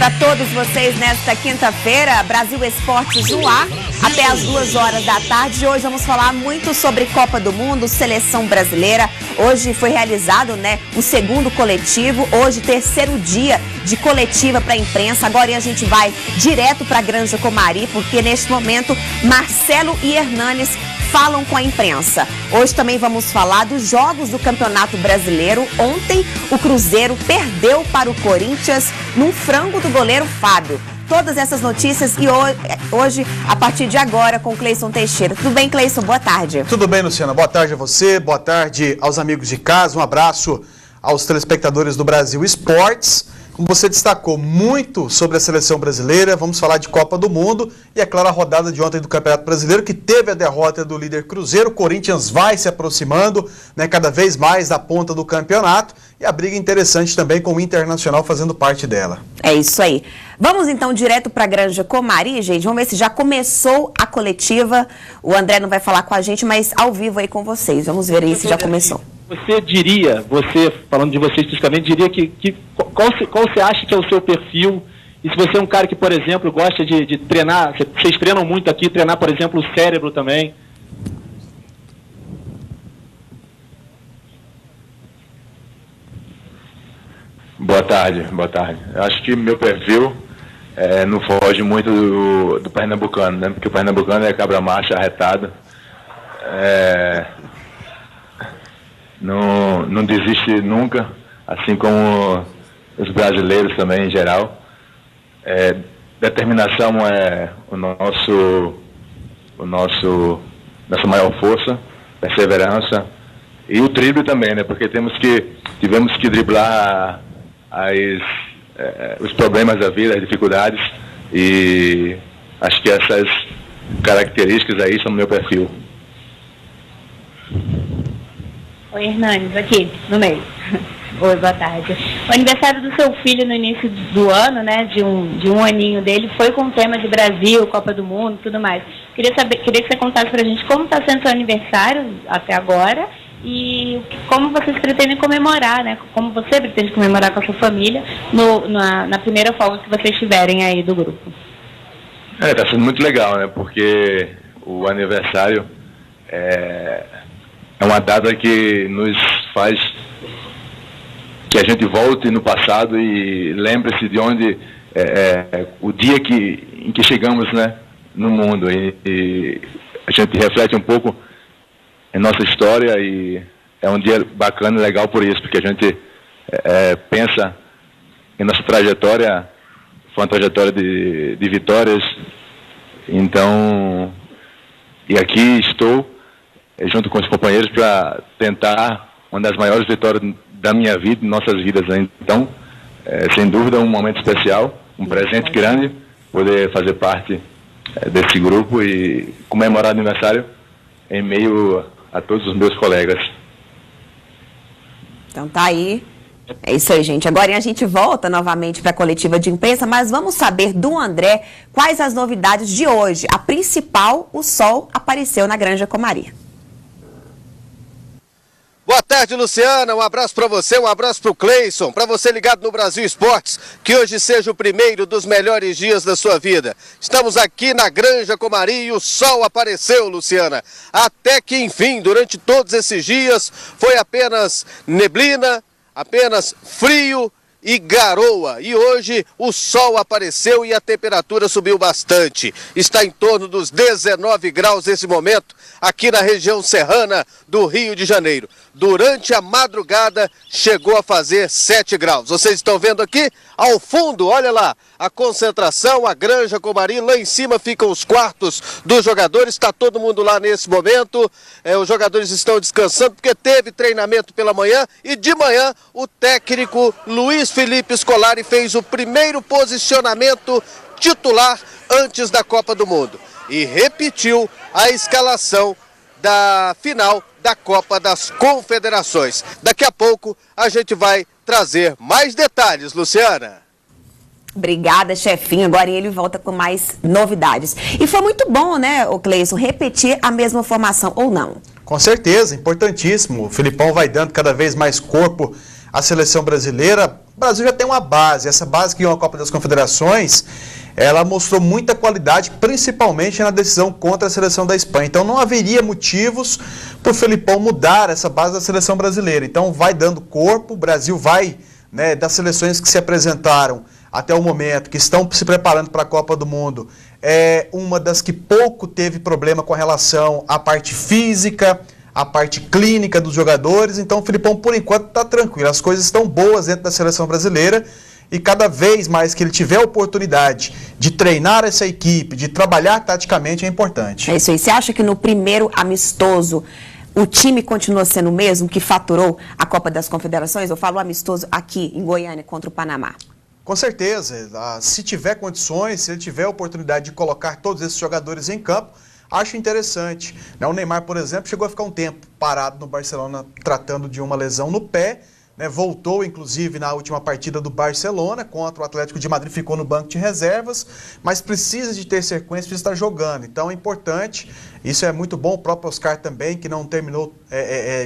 para todos vocês nesta quinta-feira. Brasil Esportes no ar, até as 2 horas da tarde. Hoje vamos falar muito sobre Copa do Mundo, seleção brasileira. Hoje foi realizado, o segundo coletivo. Hoje, terceiro dia de coletiva para a imprensa. Agora a gente vai direto para a Granja Comari, porque neste momento Marcelo e Hernanes falam com a imprensa. Hoje também vamos falar dos jogos do Campeonato Brasileiro. Ontem o Cruzeiro perdeu para o Corinthians num frango do goleiro Fábio. Todas essas notícias e hoje, a partir de agora, com Cleison Teixeira. Tudo bem, Cleison? Boa tarde. Tudo bem, Luciana. Boa tarde a você, boa tarde aos amigos de casa, um abraço aos telespectadores do Brasil Esportes. Como você destacou muito sobre a seleção brasileira, vamos falar de Copa do Mundo e, é claro, a rodada de ontem do Campeonato Brasileiro, que teve a derrota do líder Cruzeiro. O Corinthians vai se aproximando, cada vez mais da ponta do campeonato, e a briga interessante também com o Internacional fazendo parte dela. É isso aí. Vamos então direto para a Granja Comari, gente. Vamos ver se já começou a coletiva. O André não vai falar com a gente, mas ao vivo aí com vocês. Vamos ver aí se já começou. Você diria, falando de você especificamente, diria qual você acha que é o seu perfil? E se você é um cara que, por exemplo, gosta de treinar, vocês treinam muito aqui, treinar, por exemplo, o cérebro também. Boa tarde. Eu acho que meu perfil não foge muito do pernambucano, né? Porque o pernambucano é cabra macho, arretado. Não desiste nunca, assim como os brasileiros também em geral. Determinação é nossa maior força, perseverança e o drible também, né? Porque tivemos que driblar os problemas da vida, as dificuldades, e acho que essas características aí são o meu perfil. Oi, Hernanes, aqui, no meio. Oi, boa tarde. O aniversário do seu filho no início do ano, de um aninho dele, foi com o tema de Brasil, Copa do Mundo, tudo mais. Queria que você contasse pra gente como está sendo seu aniversário até agora e como vocês pretendem comemorar, como você pretende comemorar com a sua família na primeira folga que vocês tiverem aí do grupo. Tá sendo muito legal, porque o aniversário é uma data que nos faz que a gente volte no passado e lembre-se de onde o dia em que chegamos, no mundo, e a gente reflete um pouco em nossa história, e é um dia bacana e legal por isso, porque a gente pensa em nossa trajetória. Foi uma trajetória de vitórias, então, e aqui estou junto com os companheiros para tentar uma das maiores vitórias da minha vida, de nossas vidas. Então, sem dúvida, um momento especial, um presente grande, poder fazer parte desse grupo e comemorar o aniversário em meio a todos os meus colegas. Então tá aí. É isso aí, gente. Agora a gente volta novamente para a coletiva de imprensa, mas vamos saber do André quais as novidades de hoje. A principal, o sol apareceu na Granja Comari. Boa tarde, Luciana, um abraço para você, um abraço para o Cleison, para você ligado no Brasil Esportes, que hoje seja o primeiro dos melhores dias da sua vida. Estamos aqui na Granja Comari e o sol apareceu, Luciana. Até que enfim, durante todos esses dias, foi apenas neblina, apenas frio e garoa. E hoje o sol apareceu e a temperatura subiu bastante. Está em torno dos 19 graus nesse momento, aqui na região serrana do Rio de Janeiro. Durante a madrugada chegou a fazer 7 graus. Vocês estão vendo aqui ao fundo, olha lá, a concentração, a Granja Comari, lá em cima ficam os quartos dos jogadores, está todo mundo lá nesse momento. Os jogadores estão descansando porque teve treinamento pela manhã e de manhã o técnico Luiz Felipe Scolari fez o primeiro posicionamento titular antes da Copa do Mundo e repetiu a escalação da final da Copa das Confederações. Daqui a pouco a gente vai trazer mais detalhes, Luciana. Obrigada, chefinho. Agora ele volta com mais novidades. E foi muito bom, o Cleison, repetir a mesma formação, ou não? Com certeza, importantíssimo. O Filipão vai dando cada vez mais corpo à seleção brasileira. O Brasil já tem uma base, essa base que ganhou a Copa das Confederações, ela mostrou muita qualidade, principalmente na decisão contra a seleção da Espanha. Então não haveria motivos para o Felipão mudar essa base da seleção brasileira. Então vai dando corpo, o Brasil vai, né, das seleções que se apresentaram até o momento, que estão se preparando para a Copa do Mundo, é uma das que pouco teve problema com relação à parte física, à parte clínica dos jogadores. Então o Felipão, por enquanto, está tranquilo. As coisas estão boas dentro da seleção brasileira e cada vez mais que ele tiver a oportunidade de treinar essa equipe, de trabalhar taticamente, é importante. É isso aí. Você acha que no primeiro amistoso o time continua sendo o mesmo que faturou a Copa das Confederações? Eu falo amistoso aqui em Goiânia contra o Panamá. Com certeza. Se tiver condições, se ele tiver a oportunidade de colocar todos esses jogadores em campo, acho interessante. O Neymar, por exemplo, chegou a ficar um tempo parado no Barcelona tratando de uma lesão no pé, né? Voltou, inclusive, na última partida do Barcelona contra o Atlético de Madrid, ficou no banco de reservas, mas precisa de ter sequência, precisa estar jogando. Então é importante, isso é muito bom. O próprio Oscar também, que não terminou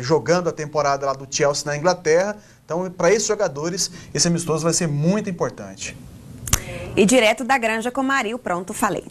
jogando a temporada lá do Chelsea na Inglaterra. Então, para esses jogadores, esse amistoso vai ser muito importante. E direto da Granja Comari, o Pronto Falei.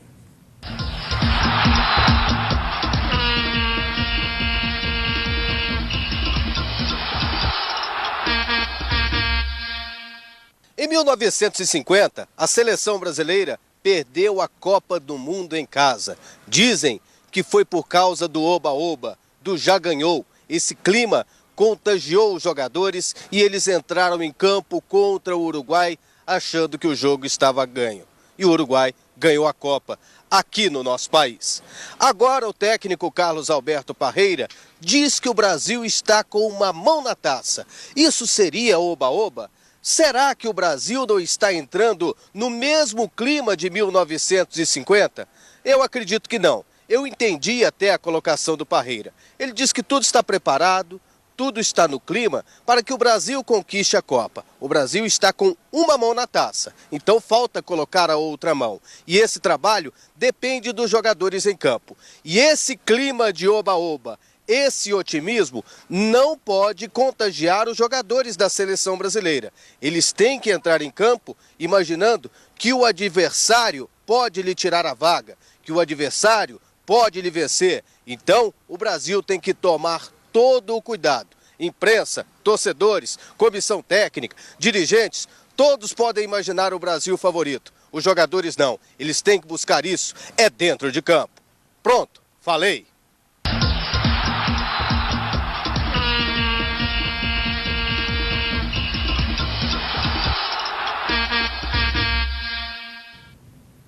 Em 1950, a seleção brasileira perdeu a Copa do Mundo em casa. Dizem que foi por causa do oba-oba, do já ganhou. Esse clima contagiou os jogadores e eles entraram em campo contra o Uruguai achando que o jogo estava ganho. E o Uruguai ganhou a Copa aqui no nosso país. Agora o técnico Carlos Alberto Parreira diz que o Brasil está com uma mão na taça. Isso seria oba-oba? Será que o Brasil não está entrando no mesmo clima de 1950? Eu acredito que não. Eu entendi até a colocação do Parreira. Ele diz que tudo está preparado, tudo está no clima para que o Brasil conquiste a Copa. O Brasil está com uma mão na taça, então falta colocar a outra mão. E esse trabalho depende dos jogadores em campo. E esse clima de oba-oba, esse otimismo não pode contagiar os jogadores da seleção brasileira. Eles têm que entrar em campo imaginando que o adversário pode lhe tirar a vaga, que o adversário pode lhe vencer. Então, o Brasil tem que tomar todo o cuidado. Imprensa, torcedores, comissão técnica, dirigentes, todos podem imaginar o Brasil favorito. Os jogadores não. Eles têm que buscar isso, é dentro de campo. Pronto, falei.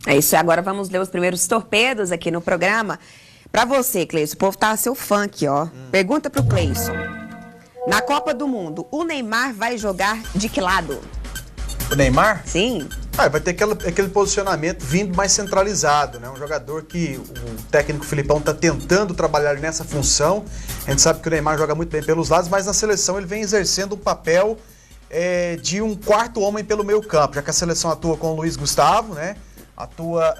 É isso, agora vamos ler os primeiros torpedos aqui no programa. Pra você, Cleison, o povo tá seu fã aqui, ó. Pergunta pro Cleison. Na Copa do Mundo, o Neymar vai jogar de que lado? O Neymar? Sim. Vai ter aquele posicionamento vindo mais centralizado, né? Um jogador que o técnico Felipão está tentando trabalhar nessa função. A gente sabe que o Neymar joga muito bem pelos lados, mas na seleção ele vem exercendo o papel de um quarto homem pelo meio campo, já que a seleção atua com o Luiz Gustavo, né? Atua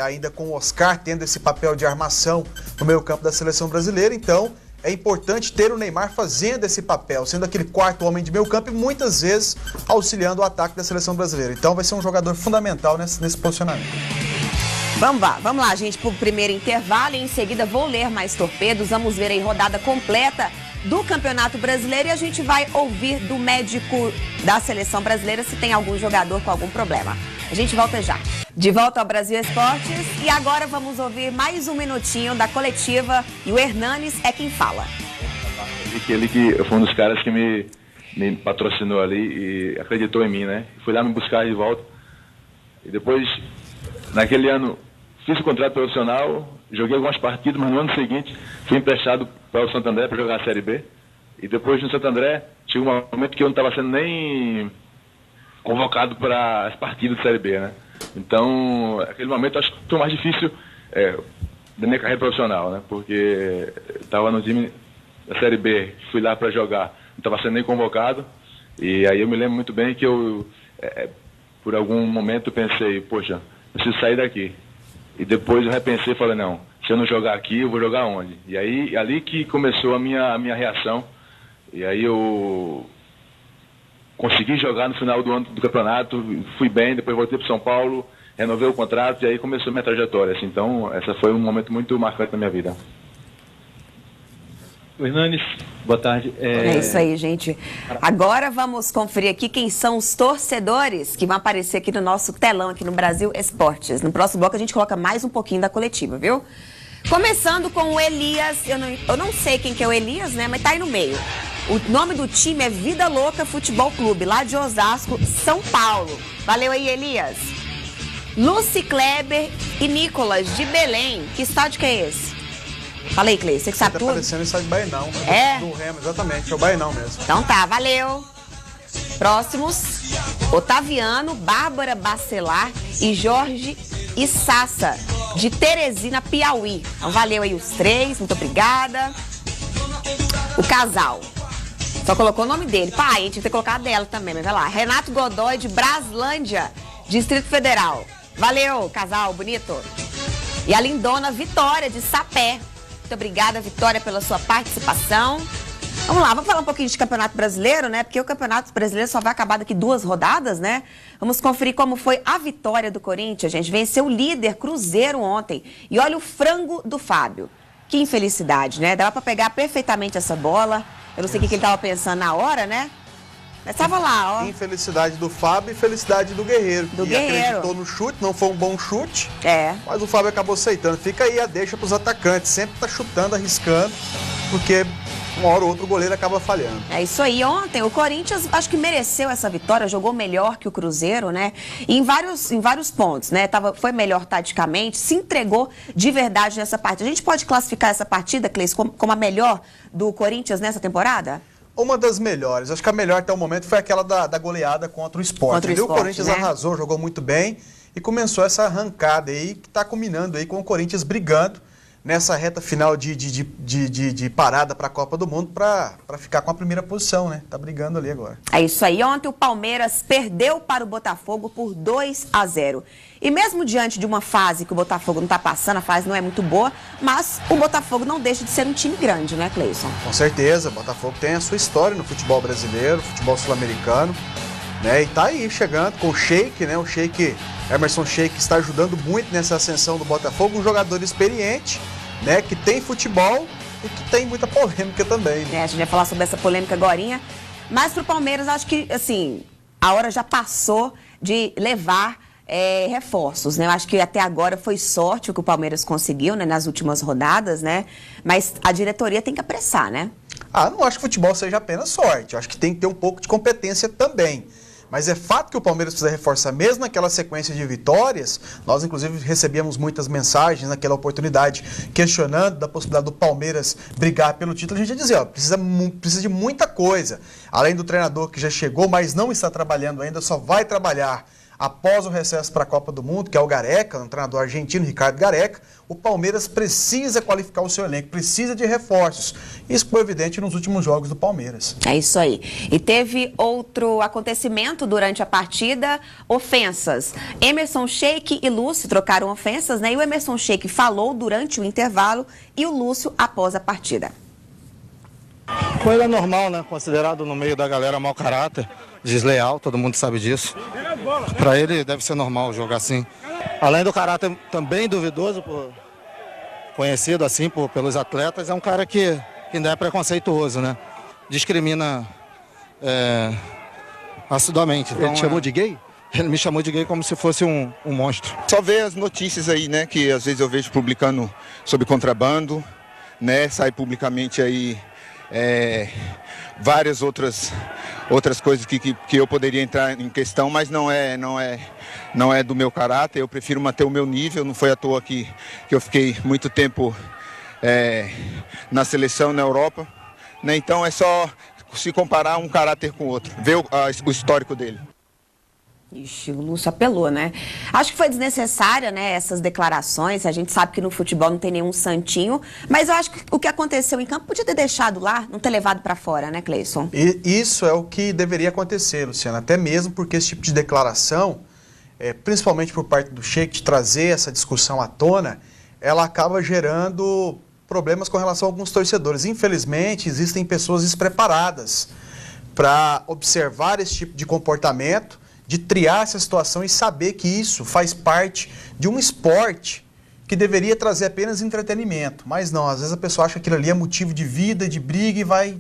ainda com o Oscar, tendo esse papel de armação no meio campo da seleção brasileira. Então é importante ter o Neymar fazendo esse papel, sendo aquele quarto homem de meio campo e muitas vezes auxiliando o ataque da seleção brasileira. Então vai ser um jogador fundamental nesse posicionamento. Vamos lá, gente, para o primeiro intervalo e em seguida vou ler mais torpedos. Vamos ver aí rodada completa do Campeonato Brasileiro e a gente vai ouvir do médico da seleção brasileira se tem algum jogador com algum problema. A gente volta já. De volta ao Brasil Esportes e agora vamos ouvir mais um minutinho da coletiva e o Hernanes é quem fala. Ele que foi um dos caras que me patrocinou ali e acreditou em mim, né? Foi lá me buscar de volta. E depois, naquele ano, fiz o contrato profissional, joguei algumas partidas, mas no ano seguinte fui emprestado para o Santo André para jogar a Série B. E depois no Santo André, chegou um momento que eu não estava sendo nem convocado para as partidas de Série B, né? Então, aquele momento acho que foi o mais difícil da minha carreira profissional, né? Porque estava no time da Série B, fui lá para jogar, não estava sendo nem convocado. E aí eu me lembro muito bem que eu, por algum momento, pensei, poxa, preciso sair daqui. E depois eu repensei e falei, não, se eu não jogar aqui, eu vou jogar onde? E aí, ali que começou a minha reação. E aí eu consegui jogar no final do ano do campeonato, fui bem, depois voltei para São Paulo, renovei o contrato e aí começou minha trajetória. Assim. Então, essa foi um momento muito marcante na minha vida. O Hernanes, boa tarde. É isso aí, gente. Agora vamos conferir aqui quem são os torcedores que vão aparecer aqui no nosso telão, aqui no Brasil Esportes. No próximo bloco a gente coloca mais um pouquinho da coletiva, viu? Começando com o Elias, eu não sei quem que é o Elias, né, mas tá aí no meio. O nome do time é Vida Louca Futebol Clube, lá de Osasco, São Paulo. Valeu aí, Elias. Lucy Kleber e Nicolas, de Belém. Que estádio que é esse? Fala aí, Cleiton, você que sabe tudo? Tá parecendo o estádio Bainão. É? Do Remo, exatamente, é o Bainão mesmo. Então tá, valeu. Próximos, Otaviano, Bárbara Bacelar e Jorge Issassa, de Teresina, Piauí. Então valeu aí os três, muito obrigada. O casal. Só colocou o nome dele. Pai, tinha que ter colocado dela também, mas vai lá. Renato Godoy, de Braslândia, Distrito Federal. Valeu, casal, bonito. E a lindona Vitória, de Sapé. Muito obrigada, Vitória, pela sua participação. Vamos lá, vamos falar um pouquinho de Campeonato Brasileiro, né? Porque o Campeonato Brasileiro só vai acabar daqui 2 rodadas, né? Vamos conferir como foi a vitória do Corinthians, gente. Venceu o líder Cruzeiro ontem. E olha o frango do Fábio. Que infelicidade, né? Dava pra pegar perfeitamente essa bola. Eu não sei o que ele tava pensando na hora, né? Mas tava lá, ó. Infelicidade do Fábio e felicidade do Guerreiro. Do que Guerreiro. Acreditou no chute, não foi um bom chute. É. Mas o Fábio acabou aceitando. Fica aí a deixa pros atacantes. Sempre tá chutando, arriscando, porque uma hora ou outra o goleiro acaba falhando. É isso aí. Ontem o Corinthians acho que mereceu essa vitória, jogou melhor que o Cruzeiro, né? E em vários pontos, né? Foi melhor taticamente, se entregou de verdade nessa partida. A gente pode classificar essa partida, Cleiton, como a melhor do Corinthians nessa temporada? Uma das melhores. Acho que a melhor até o momento foi aquela da goleada contra o Sport. O Corinthians, né, arrasou, jogou muito bem e começou essa arrancada aí que está culminando aí com o Corinthians brigando nessa reta final de parada para a Copa do Mundo para ficar com a primeira posição, né? Tá brigando ali agora. É isso aí. Ontem o Palmeiras perdeu para o Botafogo por 2-0. E mesmo diante de uma fase que o Botafogo não está passando, a fase não é muito boa, mas o Botafogo não deixa de ser um time grande, né, Cleison? Com certeza. O Botafogo tem a sua história no futebol brasileiro, futebol sul-americano, né? E tá aí chegando com o Sheik, né? O Sheik, Emerson Sheik, está ajudando muito nessa ascensão do Botafogo, um jogador experiente, né? Que tem futebol e que tem muita polêmica também. Né? A gente vai falar sobre essa polêmica agorinha, mas pro Palmeiras acho que, assim, a hora já passou de levar reforços, né? Eu acho que até agora foi sorte o que o Palmeiras conseguiu, né, nas últimas rodadas, né? Mas a diretoria tem que apressar, né? Não acho que futebol seja apenas sorte. Eu acho que tem que ter um pouco de competência também. Mas é fato que o Palmeiras precisa reforçar, mesmo naquela sequência de vitórias. Nós, inclusive, recebíamos muitas mensagens naquela oportunidade questionando da possibilidade do Palmeiras brigar pelo título. A gente ia dizer, precisa de muita coisa. Além do treinador que já chegou, mas não está trabalhando ainda, só vai trabalhar após o recesso para a Copa do Mundo, que é o Gareca, um treinador argentino, Ricardo Gareca. O Palmeiras precisa qualificar o seu elenco, precisa de reforços. Isso foi evidente nos últimos jogos do Palmeiras. É isso aí. E teve outro acontecimento durante a partida, ofensas. Emerson Sheik e Lúcio trocaram ofensas, né? E o Emerson Sheik falou durante o intervalo e o Lúcio após a partida. Coisa normal, né? Considerado no meio da galera mau caráter, desleal, todo mundo sabe disso. Para ele deve ser normal jogar assim. Além do caráter também duvidoso, conhecido assim pelos atletas, é um cara que ainda é preconceituoso, né? Discrimina assiduamente. Então, ele te chamou de gay? Ele me chamou de gay como se fosse um monstro. Só ver as notícias aí, né? Que às vezes eu vejo publicando sobre contrabando, né? Sai publicamente aí várias outras coisas que eu poderia entrar em questão, mas não é do meu caráter. Eu prefiro manter o meu nível. Não foi à toa que eu fiquei muito tempo na seleção na Europa, né? Então é só se comparar um caráter com o outro, ver o histórico dele. Ixi, o Lúcio apelou, né? Acho que foi desnecessária, né, essas declarações. A gente sabe que no futebol não tem nenhum santinho, mas eu acho que o que aconteceu em campo podia ter deixado lá, não ter levado para fora, né, Cleison? E isso é o que deveria acontecer, Luciana, até mesmo porque esse tipo de declaração, principalmente por parte do Sheik, de trazer essa discussão à tona, ela acaba gerando problemas com relação a alguns torcedores. Infelizmente, existem pessoas despreparadas para observar esse tipo de comportamento, de triar essa situação e saber que isso faz parte de um esporte que deveria trazer apenas entretenimento. Mas não, às vezes a pessoa acha que aquilo ali é motivo de vida, de briga e vai,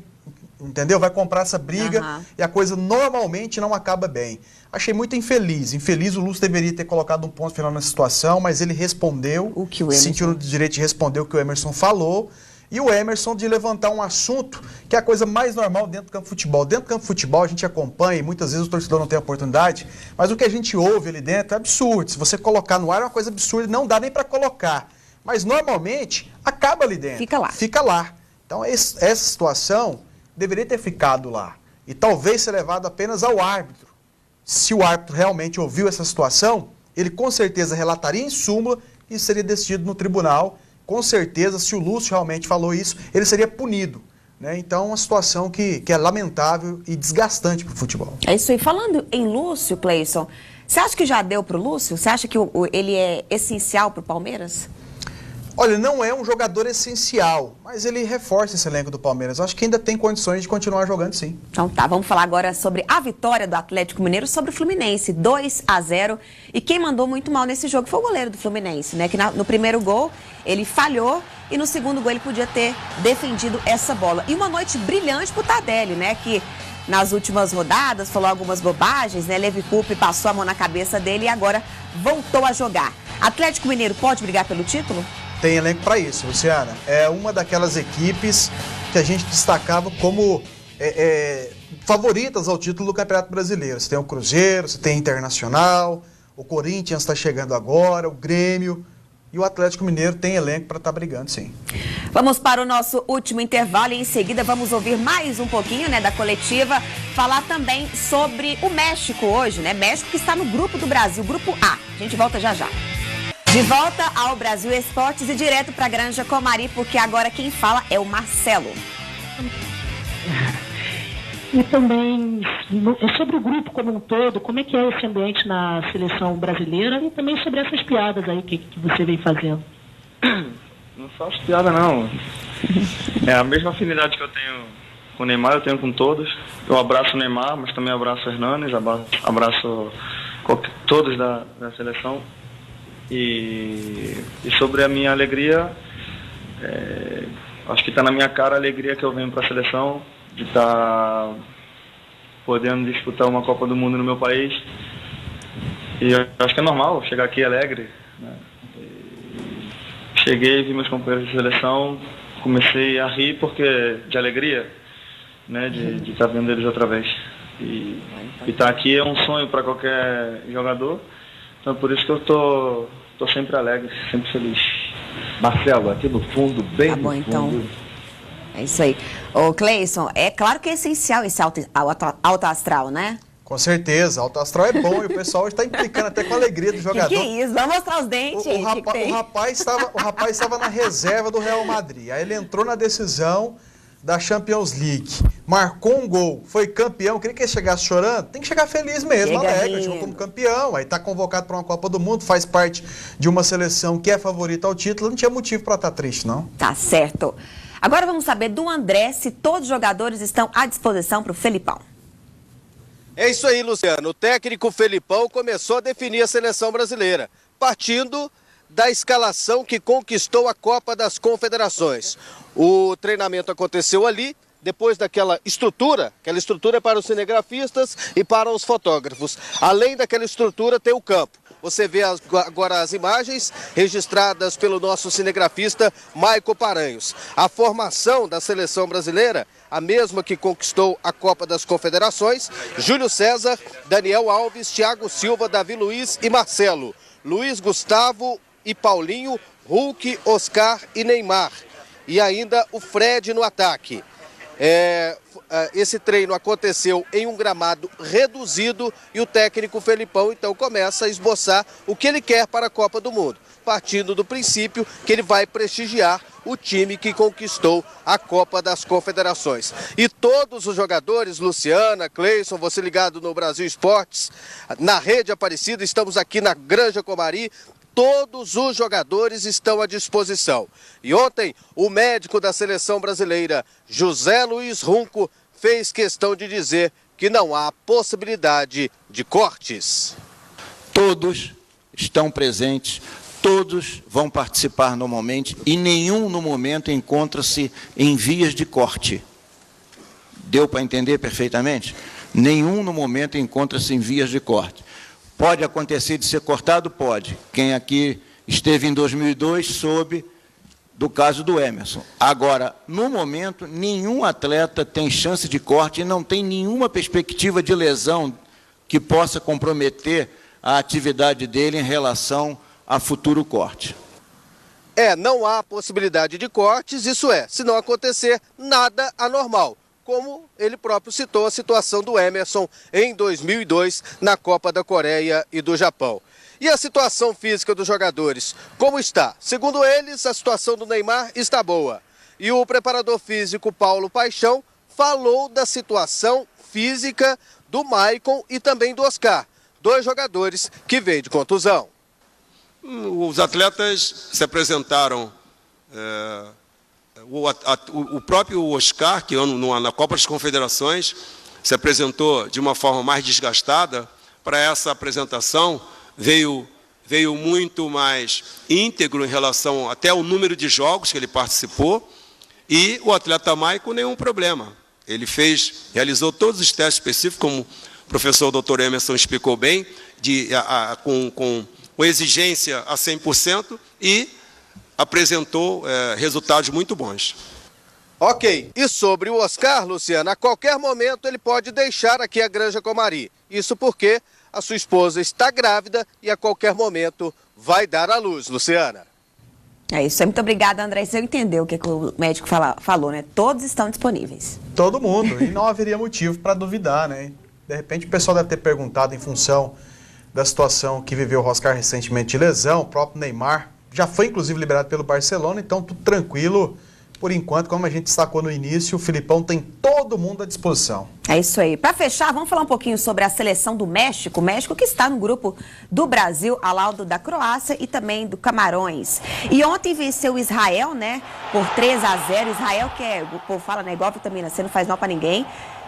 entendeu? Vai comprar essa briga e a coisa normalmente não acaba bem. Achei muito infeliz. Infeliz, o Lúcio deveria ter colocado um ponto final nessa situação, mas ele respondeu, sentiu no direito de responder o que o Emerson falou. E o Emerson de levantar um assunto que é a coisa mais normal dentro do campo de futebol. Dentro do campo de futebol a gente acompanha e muitas vezes o torcedor não tem a oportunidade, mas o que a gente ouve ali dentro é absurdo. Se você colocar no ar é uma coisa absurda, não dá nem para colocar. Mas normalmente acaba ali dentro. Fica lá. Fica lá. Então essa situação deveria ter ficado lá. E talvez ser levado apenas ao árbitro. Se o árbitro realmente ouviu essa situação, ele com certeza relataria em súmula e seria decidido no tribunal. Com certeza, se o Lúcio realmente falou isso, ele seria punido. Né? Então, uma situação que é lamentável e desgastante para o futebol. É isso aí. Falando em Lúcio, Cleison, você acha que já deu para o Lúcio? Você acha que ele é essencial para o Palmeiras? Olha, não é um jogador essencial, mas ele reforça esse elenco do Palmeiras. Eu acho que ainda tem condições de continuar jogando, sim. Então tá, vamos falar agora sobre a vitória do Atlético Mineiro sobre o Fluminense, 2-0. E quem mandou muito mal nesse jogo foi o goleiro do Fluminense, né? Que no primeiro gol ele falhou e no segundo gol ele podia ter defendido essa bola. E uma noite brilhante pro Tardelli, né? Que nas últimas rodadas falou algumas bobagens, né? Levi Coupe passou a mão na cabeça dele e agora voltou a jogar. Atlético Mineiro pode brigar pelo título? Tem elenco para isso, Luciana. É uma daquelas equipes que a gente destacava como favoritas ao título do Campeonato Brasileiro. Você tem o Cruzeiro, você tem o Internacional, o Corinthians está chegando agora, o Grêmio. E o Atlético Mineiro tem elenco para estar brigando, sim. Vamos para o nosso último intervalo e em seguida vamos ouvir mais um pouquinho, né, da coletiva. Falar também sobre o México hoje, né? México que está no grupo do Brasil, grupo A. A gente volta já já. De volta ao Brasil Esportes e direto para a Granja Comari, porque agora quem fala é o Marcelo. E também sobre o grupo como um todo, como é que é esse ambiente na seleção brasileira e também sobre essas piadas aí que você vem fazendo. Não faço piada não. É a mesma afinidade que eu tenho com o Neymar, eu tenho com todos. Eu abraço o Neymar, mas também abraço o Hernanes, abraço todos da seleção. E sobre a minha alegria, acho que está na minha cara a alegria que eu venho para a seleção, de estar podendo disputar uma Copa do Mundo no meu país. E eu acho que é normal chegar aqui alegre, né? Cheguei, vi meus companheiros de seleção, comecei a rir de alegria, né, de estar vendo eles outra vez. E estar aqui é um sonho para qualquer jogador. Então por isso que eu tô sempre alegre, sempre feliz. Marcelo, aqui no fundo, bem no fundo. Então, é isso aí. Ô Cleison, é claro que é essencial esse alto astral, né? Com certeza, alto astral é bom e o pessoal está implicando até com a alegria do jogador. Que é isso? Vamos mostrar os dentes. O rapaz estava na reserva do Real Madrid, aí ele entrou na decisão da Champions League, marcou um gol, foi campeão, queria que ele chegasse chorando, tem que chegar feliz mesmo, alegre, chegou como campeão, aí está convocado para uma Copa do Mundo, faz parte de uma seleção que é favorita ao título, não tinha motivo para estar triste, não. Tá certo. Agora vamos saber do André se todos os jogadores estão à disposição para o Felipão. É isso aí, Luciano. O técnico Felipão começou a definir a seleção brasileira, partindo da escalação que conquistou a Copa das Confederações. O treinamento aconteceu ali, depois daquela estrutura, para os cinegrafistas e para os fotógrafos. Além daquela estrutura tem o campo. Você vê agora as imagens registradas pelo nosso cinegrafista Maico Paranhos. A formação da seleção brasileira, a mesma que conquistou a Copa das Confederações: Júlio César, Daniel Alves, Thiago Silva, Davi Luiz e Marcelo, Luiz Gustavo e Paulinho, Hulk, Oscar e Neymar. E ainda o Fred no ataque. Esse treino aconteceu em um gramado reduzido e o técnico Felipão então começa a esboçar o que ele quer para a Copa do Mundo, partindo do princípio que ele vai prestigiar o time que conquistou a Copa das Confederações. E todos os jogadores, Luciana, Cleison, você ligado no Brasil Esportes, na Rede Aparecida, estamos aqui na Granja Comari. Todos os jogadores estão à disposição. E ontem, o médico da seleção brasileira, José Luiz Runco, fez questão de dizer que não há possibilidade de cortes. Todos estão presentes, todos vão participar normalmente e nenhum no momento encontra-se em vias de corte. Deu para entender perfeitamente? Nenhum no momento encontra-se em vias de corte. Pode acontecer de ser cortado? Pode. Quem aqui esteve em 2002 soube do caso do Emerson. Agora, no momento, nenhum atleta tem chance de corte e não tem nenhuma perspectiva de lesão que possa comprometer a atividade dele em relação a futuro corte. Não há possibilidade de cortes, isso é, se não acontecer nada anormal, como ele próprio citou a situação do Emerson em 2002 na Copa da Coreia e do Japão. E a situação física dos jogadores, como está? Segundo eles, a situação do Neymar está boa. E o preparador físico Paulo Paixão falou da situação física do Maicon e também do Oscar, 2 jogadores que vêm de contusão. Os atletas se apresentaram, o próprio Oscar, que na Copa das Confederações se apresentou de uma forma mais desgastada, para essa apresentação veio muito mais íntegro em relação até ao número de jogos que ele participou, e o atleta Maicon nenhum problema. Ele realizou todos os testes específicos, como o professor Dr. Emerson explicou bem, com exigência a 100% e apresentou resultados muito bons. Ok, e sobre o Oscar, Luciana, a qualquer momento ele pode deixar aqui a Granja Comari. Isso porque a sua esposa está grávida e a qualquer momento vai dar à luz, Luciana. É isso aí, muito obrigada, André. Você entendeu o que o médico falou, né? Todos estão disponíveis. Todo mundo, e não haveria motivo para duvidar, né? De repente o pessoal deve ter perguntado em função da situação que viveu o Oscar recentemente de lesão, o próprio Neymar já foi inclusive liberado pelo Barcelona, então tudo tranquilo. Por enquanto, como a gente destacou no início, o Filipão tem todo mundo à disposição. É isso aí. Para fechar, vamos falar um pouquinho sobre a seleção do México. O México que está no grupo do Brasil, ao lado da Croácia e também do Camarões. E ontem venceu o Israel, né, por 3-0. Israel, que o povo fala, né, igual vitamina C, não faz mal para ninguém.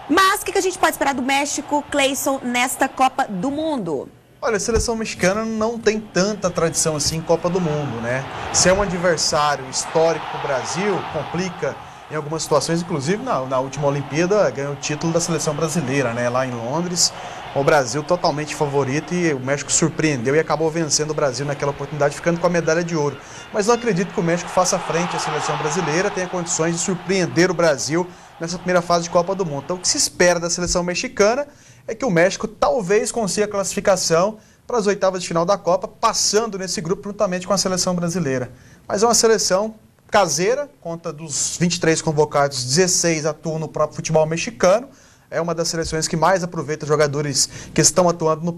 Mas o que a gente pode esperar do México, Cleison, nesta Copa do Mundo? Olha, a seleção mexicana não tem tanta tradição assim em Copa do Mundo, né? Ser um adversário histórico para o Brasil complica em algumas situações, inclusive na última Olimpíada ganhou o título da seleção brasileira, né? Lá em Londres, o Brasil totalmente favorito e o México surpreendeu e acabou vencendo o Brasil naquela oportunidade, ficando com a medalha de ouro. Mas não acredito que o México faça frente à seleção brasileira, tenha condições de surpreender o Brasil nessa primeira fase de Copa do Mundo. Então o que se espera da seleção mexicana é que o México talvez consiga a classificação para as oitavas de final da Copa, passando nesse grupo juntamente com a seleção brasileira. Mas é uma seleção caseira, conta dos 23 convocados, 16 atuam no próprio futebol mexicano. É uma das seleções que mais aproveita jogadores que estão atuando no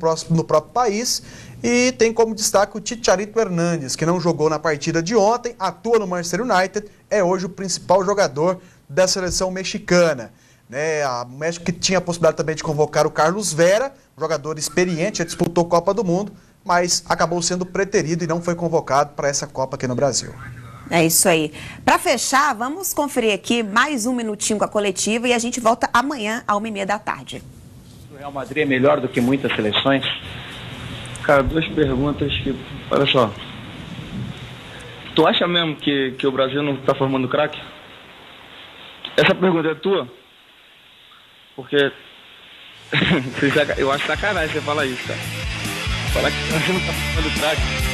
próprio país. E tem como destaque o Chicharito Hernández, que não jogou na partida de ontem, atua no Manchester United, é hoje o principal jogador da seleção mexicana. O México que tinha a possibilidade também de convocar o Carlos Vera, jogador experiente, já disputou Copa do Mundo, mas acabou sendo preterido e não foi convocado para essa Copa aqui no Brasil. É isso aí. Para fechar, vamos conferir aqui mais um minutinho com a coletiva e a gente volta amanhã, às 1h30 da tarde. O Real Madrid é melhor do que muitas seleções? Cara, 2 perguntas que... Olha só. Tu acha mesmo que o Brasil não está formando craque? Essa pergunta é tua? Porque eu acho sacanagem você falar isso, cara. Falar que o Brasil não está formando craque.